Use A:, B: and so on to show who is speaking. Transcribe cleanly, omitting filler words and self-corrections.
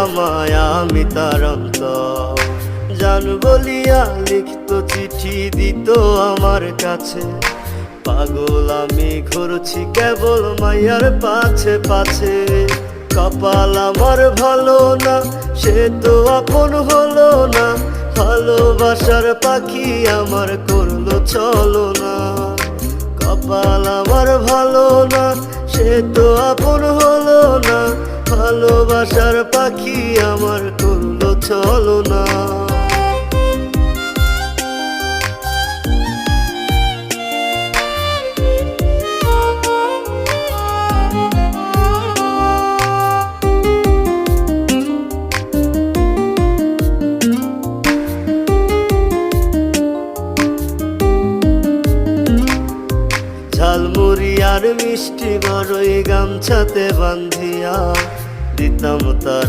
A: আমায় আমি তার অন্তর। জান বলিয়া লিখত চিঠি দিত আমার কাছে, পাগল আমি ঘুরছি কেবল মাইয়ার পাছে পাছে। কপাল আমার ভালো না, সে তো আপন হলো না, ভালোবাসার পাখি আমার করলো চলো না। কপাল আমার ভালো না, সে তো আপন হলো না, ভালোবাসার পাখি আমার করলো চলো না। ঝালমুড়ি আর মিষ্টি বড়ই গামছাতে বান্ধিয়া দিতাম তার